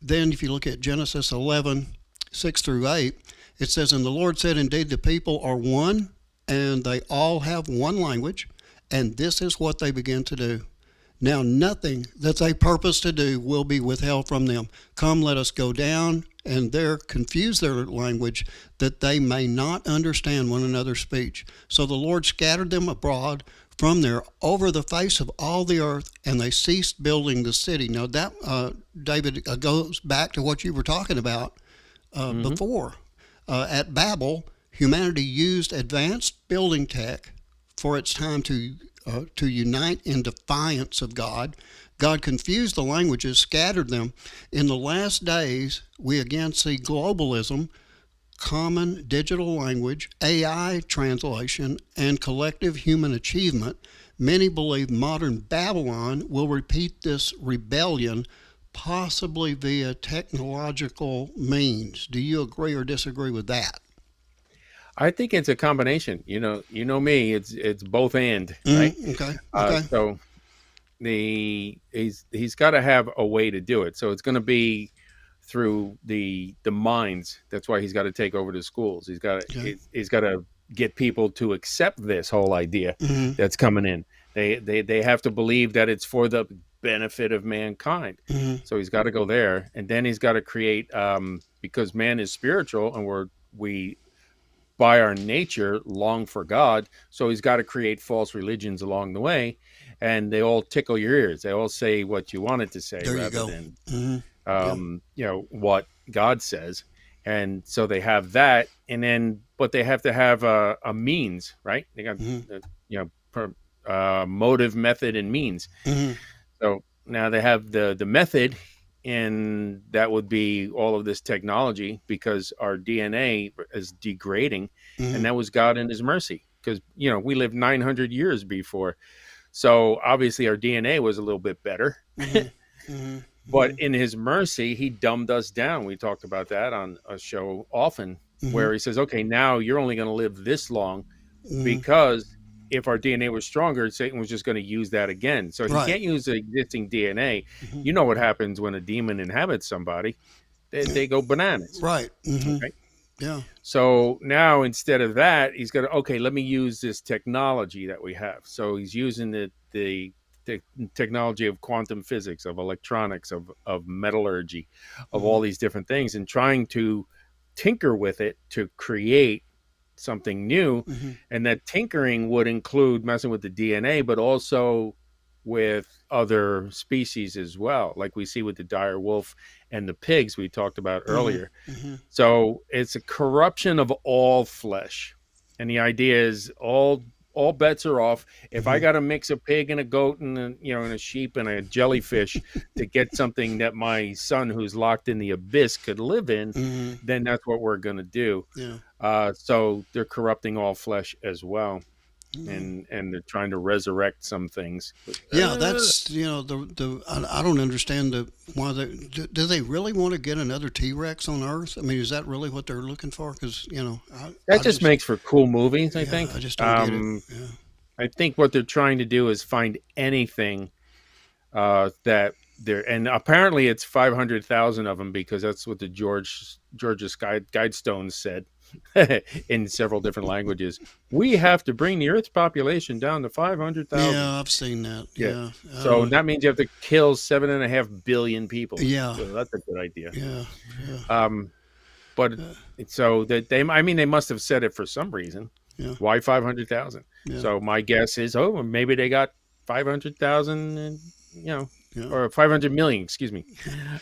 Then if you look at Genesis 11, 6-8, it says, And the Lord said, Indeed, the people are one, and they all have one language, and this is what they begin to do. Now nothing that they purpose to do will be withheld from them. Come, let us go down, and there confuse their language, that they may not understand one another's speech. So the Lord scattered them abroad from there over the face of all the earth, and they ceased building the city. Now that, David, goes back to what you were talking about before. At Babel, humanity used advanced building tech for its time to unite in defiance of God. God confused the languages, scattered them. In the last days, we again see globalism, common digital language, AI translation, and collective human achievement. Many believe modern Babylon will repeat this rebellion, possibly via technological means. Do you agree or disagree with that?
I think it's a combination. You know me. It's both and, right?
Okay.
So he's got to have a way to do it. So it's going to be through the minds. That's why he's got to take over the schools. He's got to get people to accept this whole idea that's coming in. They have to believe that it's for the benefit of mankind. So he's got to go there, and then he's got to create because man is spiritual, and we by our nature long for God. So he's got to create false religions along the way, and they all tickle your ears. They all say what you want it to say
There
rather
you go.
than what God says. And so they have that, and then but they have to have a means, right? They got motive, method, and means.
Mm-hmm.
So now they have the method, and that would be all of this technology, because our DNA is degrading, and that was God in His mercy, because we lived 900 years before, so obviously our DNA was a little bit better. But in His mercy, He dumbed us down. We talked about that on a show often, where He says, okay, now you're only going to live this long, because if our DNA was stronger, Satan was just going to use that again. So he can't use the existing DNA. You know what happens when a demon inhabits somebody. They go bananas.
Right.
Okay?
Yeah.
So now instead of that, he's going to, okay, let me use this technology that we have. So he's using the technology of quantum physics, of electronics, of metallurgy, of all these different things, and trying to tinker with it to create something new. And that tinkering would include messing with the DNA, but also with other species as well, like we see with the dire wolf and the pigs we talked about earlier. So it's a corruption of all flesh, and the idea is all bets are off. If I got to mix a pig and a goat and and a sheep and a jellyfish to get something that my son who's locked in the abyss could live in, then that's what we're going to do. So they're corrupting all flesh as well. And they're trying to resurrect some things.
Yeah, that's I don't understand why do they really want to get another T-Rex on Earth? I mean, is that really what they're looking for? Because
that just makes for cool movies. I think.
I just don't get it. Yeah.
I think what they're trying to do is find anything that they're, and apparently it's 500,000 of them, because that's what the Georgia Guidestones said. In several different languages, we have to bring the Earth's population down to 500,000.
Yeah, I've seen that. Yeah.
So that means you have to kill 7.5 billion people.
Yeah.
So that's a good idea.
Yeah.
But so that they must have said it for some reason.
Yeah.
Why 500,000?
Yeah.
So my guess is, maybe they got 500,000, and or 500 million. Excuse me.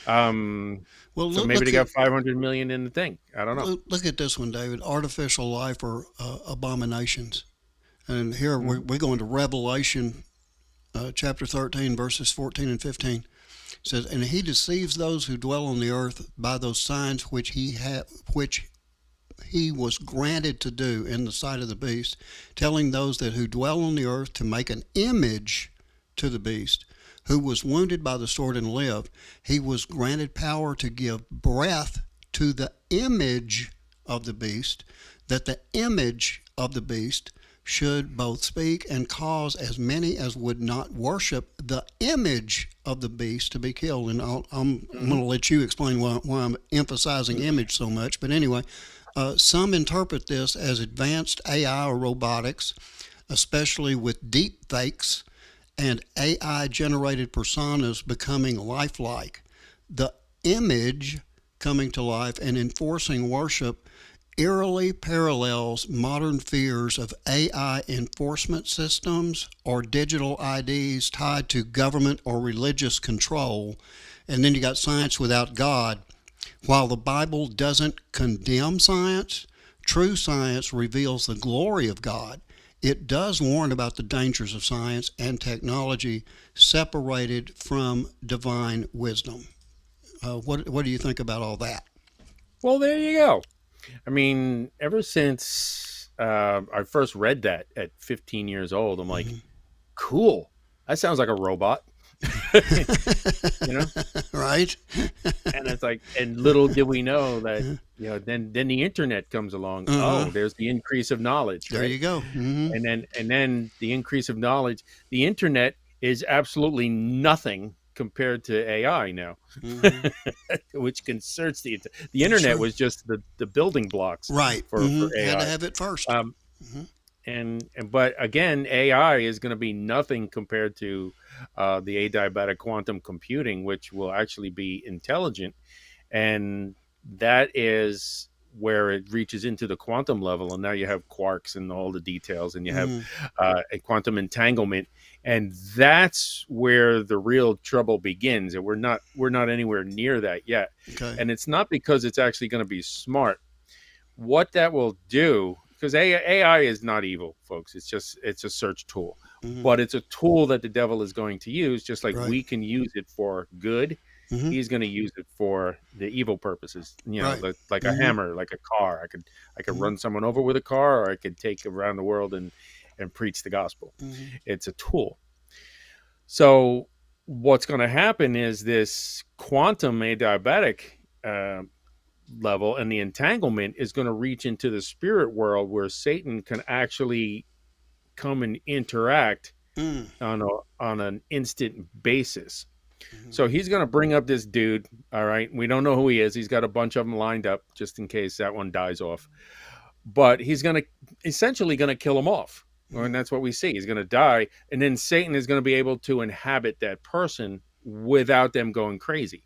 Well,
so maybe they got 500 million in the thing. I don't know.
Look at this one, David. Artificial life or abominations. And here we're going to Revelation chapter 13, verses 14 and 15. It says, and he deceives those who dwell on the earth by those signs which he was granted to do in the sight of the beast, telling those that who dwell on the earth to make an image to the beast, who was wounded by the sword and lived. He was granted power to give breath to the image of the beast, that the image of the beast should both speak and cause as many as would not worship the image of the beast to be killed. And I'm going to let you explain why I'm emphasizing image so much. But anyway, some interpret this as advanced AI or robotics, especially with deep fakes and AI-generated personas becoming lifelike. The image coming to life and enforcing worship eerily parallels modern fears of AI enforcement systems or digital IDs tied to government or religious control. And then you got science without God. While the Bible doesn't condemn science, true science reveals the glory of God. It does warn about the dangers of science and technology separated from divine wisdom. What do you think about all that?
Well, there you go. I mean, ever since I first read that at 15 years old, I'm like, cool. That sounds like a robot.
Right?
And it's like, and little did we know that, then the internet comes along. Oh, there's the increase of knowledge.
There you go.
And then the increase of knowledge. The internet is absolutely nothing compared to AI now, which concerns the internet was just the building blocks,
right?
For AI.
Had to have it first.
But again, AI is going to be nothing compared to the adiabatic quantum computing, which will actually be intelligent, and that is where it reaches into the quantum level, and now you have quarks and all the details, and you have a quantum entanglement, and that's where the real trouble begins. And we're not anywhere near that yet.
Okay.
And it's not because it's actually going to be smart. What that will do, because AI is not evil, folks. It's a search tool, but it's a tool that the devil is going to use, just like we can use it for good. He's going to use it for the evil purposes, like a hammer, like a car. I could run someone over with a car, or I could take around the world and preach the gospel. It's a tool. So what's going to happen is this quantum adiabatic level and the entanglement is going to reach into the spirit world, where Satan can actually come and interact on an instant basis. So he's going to bring up this dude. All right. We don't know who he is. He's got a bunch of them lined up just in case that one dies off. But he's essentially going to kill him off. And that's what we see. He's going to die. And then Satan is going to be able to inhabit that person without them going crazy.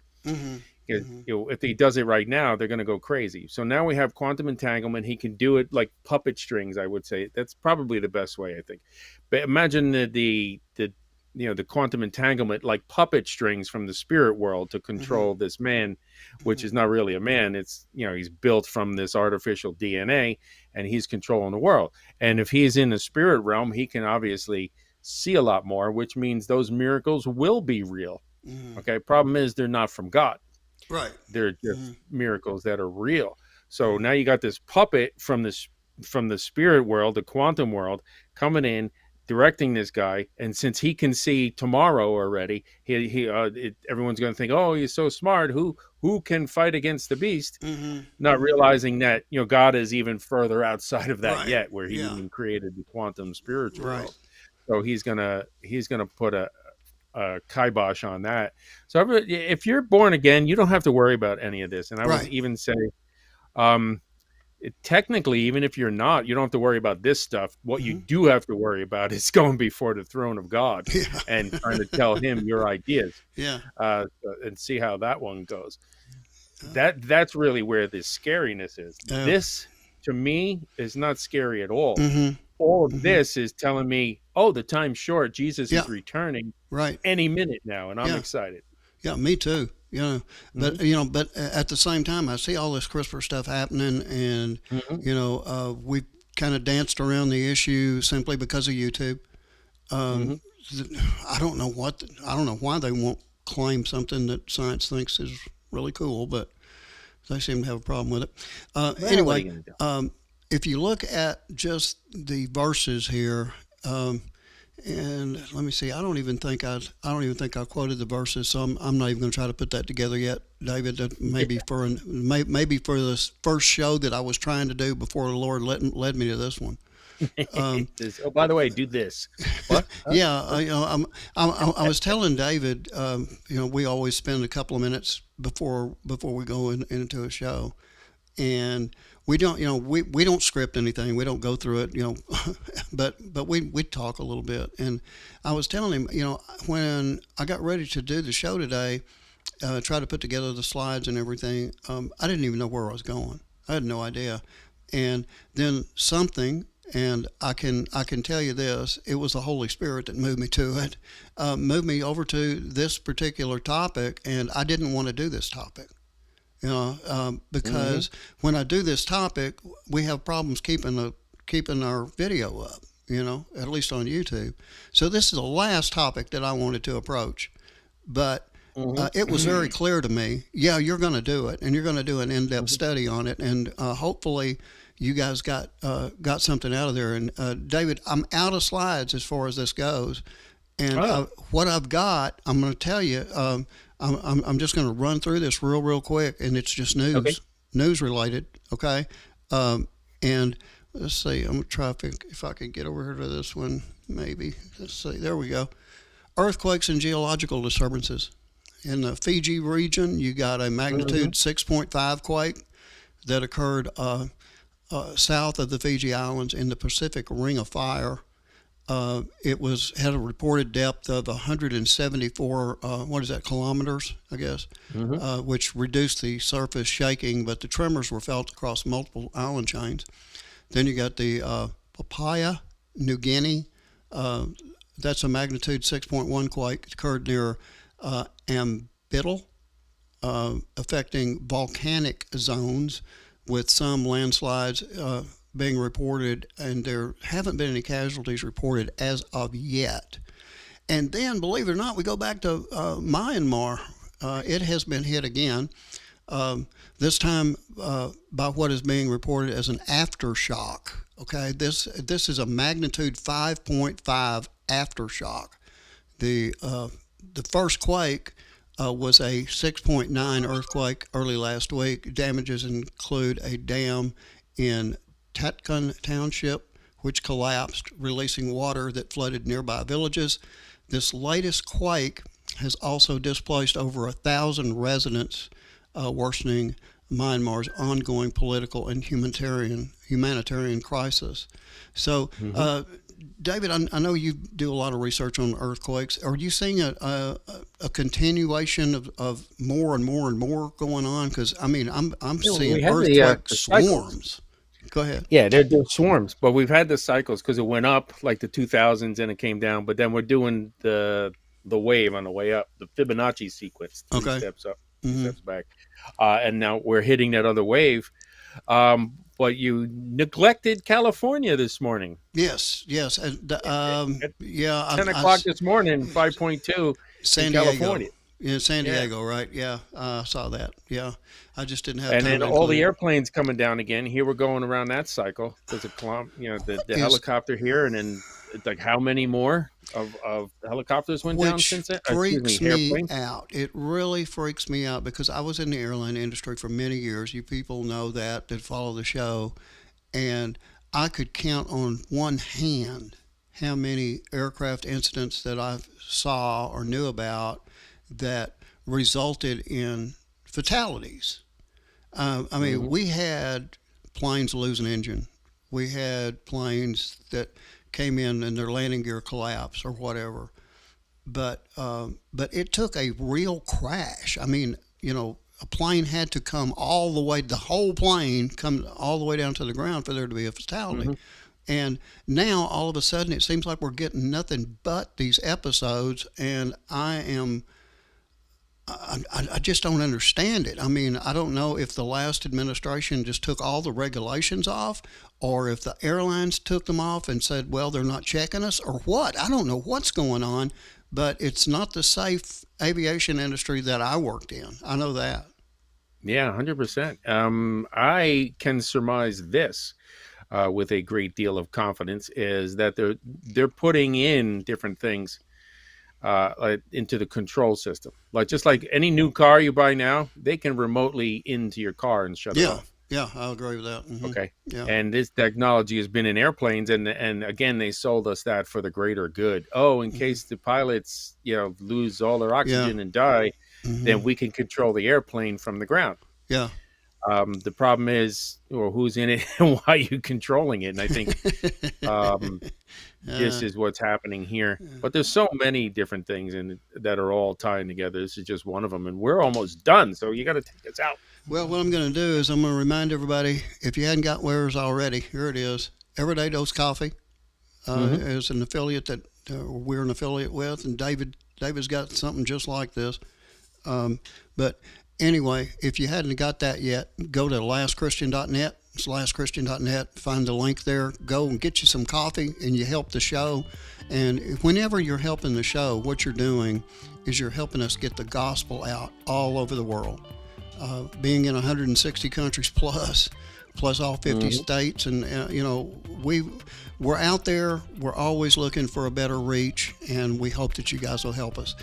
If he does it right now, they're going to go crazy. So now we have quantum entanglement. He can do it like puppet strings, I would say. That's probably the best way, I think. But imagine the quantum entanglement like puppet strings from the spirit world to control this man, which is not really a man. It's, he's built from this artificial DNA, and he's controlling the world. And if he's in the spirit realm, he can obviously see a lot more, which means those miracles will be real. Okay. Problem is, they're not from God.
Right.
They're just miracles that are real. So now you got this puppet from the spirit world, the quantum world, coming in, directing this guy. And since he can see tomorrow already, everyone's going to think, oh, he's so smart. Who can fight against the beast? Not realizing that, God is even further outside of that yet, where he even created the quantum spiritual world. So he's gonna put a kibosh on that. So if you're born again, you don't have to worry about any of this. And I would even say, technically, even if you're not, you don't have to worry about this stuff. What you do have to worry about is going before the throne of God and trying to tell him your ideas. And see how that one goes. That's really where the scariness is. This, to me, is not scary at all. All of this is telling me, oh, the time's short. Jesus is returning any minute now, and I'm excited.
Yeah, me too. But but at the same time, I see all this CRISPR stuff happening, and we've kind of danced around the issue simply because of YouTube. I don't know why they won't claim something that science thinks is really cool, but they seem to have a problem with it. Anyway, if you look at just the verses here, and let me see, I don't even think I quoted the verses, so I'm not even going to try to put that together yet, David. Maybe for this first show that I was trying to do before the Lord led me to this one.
By the way, do this. What?
Yeah, I was telling David, we always spend a couple of minutes before we go into a show, and we don't, we don't script anything. We don't go through it, but we talk a little bit. And I was telling him, when I got ready to do the show today, try to put together the slides and everything, I didn't even know where I was going. I had no idea. And then something, and I can tell you this, it was the Holy Spirit that moved me to it, moved me over to this particular topic, and I didn't want to do this topic. Because when I do this topic, we have problems keeping our video up, at least on YouTube. So this is the last topic that I wanted to approach, but it was very clear to me, you're going to do it, and you're going to do an in-depth study on it, and hopefully you guys got something out of there. And David, I'm out of slides as far as this goes, and what I've got, I'm going to tell you. I'm just going to run through this real quick, and it's just news related. Okay. And let's see, I'm going to try if I can get over here to this one, maybe. Let's see, there we go. Earthquakes and geological disturbances. In the Fiji region, you got a magnitude 6.5 quake that occurred south of the Fiji Islands in the Pacific Ring of Fire. It had a reported depth of 174 kilometers, I guess, which reduced the surface shaking, but the tremors were felt across multiple island chains. Then you got the Papua New Guinea. That's a magnitude 6.1 quake. It occurred near Ambital, affecting volcanic zones, with some landslides being reported, and there haven't been any casualties reported as of yet. And then, believe it or not, we go back to Myanmar. It has been hit again, this time by what is being reported as an aftershock. Okay, this is a magnitude 5.5 aftershock. The first quake was a 6.9 earthquake early last week. Damages include a dam in Tatkun Township, which collapsed, releasing water that flooded nearby villages. This latest quake has also displaced over 1,000 residents, worsening Myanmar's ongoing political and humanitarian crisis. So, David, I know you do a lot of research on earthquakes. Are you seeing a continuation of more and more and more going on? Because I'm seeing earthquake swarms. Go ahead.
Yeah, they're swarms, but we've had the cycles because it went up like the 2000s and it came down. But then we're doing the wave on the way up, the Fibonacci sequence, three steps up, steps back, and now we're hitting that other wave. But you neglected California this morning.
Yes.
At 10 o'clock this morning, 5.2
San
Diego.
California. Yeah, San Diego, right? Yeah, I saw that. Yeah, I just didn't have
time.
And
then all the airplanes coming down again. Here we're going around that cycle. There's the helicopter here, and then like how many more of helicopters went down since then?
Freaks me out. It really freaks me out because I was in the airline industry for many years. You people know that follow the show, and I could count on one hand how many aircraft incidents that I saw or knew about that resulted in fatalities. We had planes lose an engine. We had planes that came in and their landing gear collapsed or whatever. But it took a real crash. A plane had to come all the way, the whole plane come all the way down to the ground for there to be a fatality. And now all of a sudden it seems like we're getting nothing but these episodes, and I just don't understand it. I don't know if the last administration just took all the regulations off, or if the airlines took them off and said, well, they're not checking us, or what. I don't know what's going on, but it's not the safe aviation industry that I worked in. I know that.
Yeah, 100%. I can surmise this with a great deal of confidence, is that they're putting in different things into the control system. Just like any new car you buy now, they can remotely into your car and shut it off.
Yeah, I'll agree with that.
Okay.
Yeah.
And this technology has been in airplanes, and again, they sold us that for the greater good. Oh, in case the pilots, lose all their oxygen and die, then we can control the airplane from the ground.
Yeah.
The problem is, who's in it and why are you controlling it? And I think this is what's happening here. But there's so many different things that are all tying together. This is just one of them, and we're almost done. So you got to take us out.
Well, what I'm going to do is I'm going to remind everybody, if you hadn't got wares already, here it is. Everyday Dose Coffee is an affiliate that we're an affiliate with, and David's got something just like this. But anyway, if you hadn't got that yet, go to lastchristian.net. It's lastchristian.net. Find the link there. Go and get you some coffee, and you help the show. And whenever you're helping the show, what you're doing is you're helping us get the gospel out all over the world. Being in 160 countries plus all 50 states, and we're out there. We're always looking for a better reach, and we hope that you guys will help us.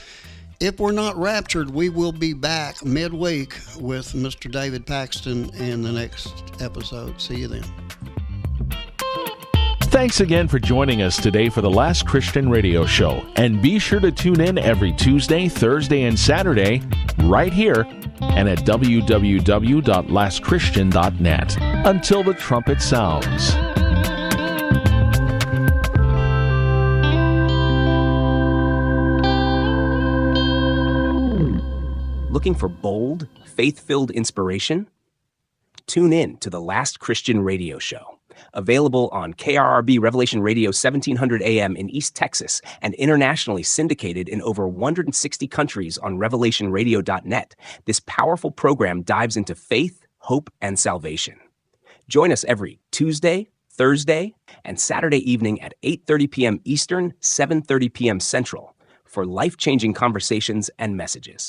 If we're not raptured, we will be back midweek with Mr. David Paxton in the next episode. See you then.
Thanks again for joining us today for the Last Christian Radio Show. And be sure to tune in every Tuesday, Thursday, and Saturday right here and at www.lastchristian.net. Until the trumpet sounds.
Looking for bold, faith-filled inspiration? Tune in to The Last Christian Radio Show, available on KRRB Revelation Radio 1700 AM in East Texas and internationally syndicated in over 160 countries on revelationradio.net. This powerful program dives into faith, hope, and salvation. Join us every Tuesday, Thursday, and Saturday evening at 8:30 p.m. Eastern, 7:30 p.m. Central for life-changing conversations and messages.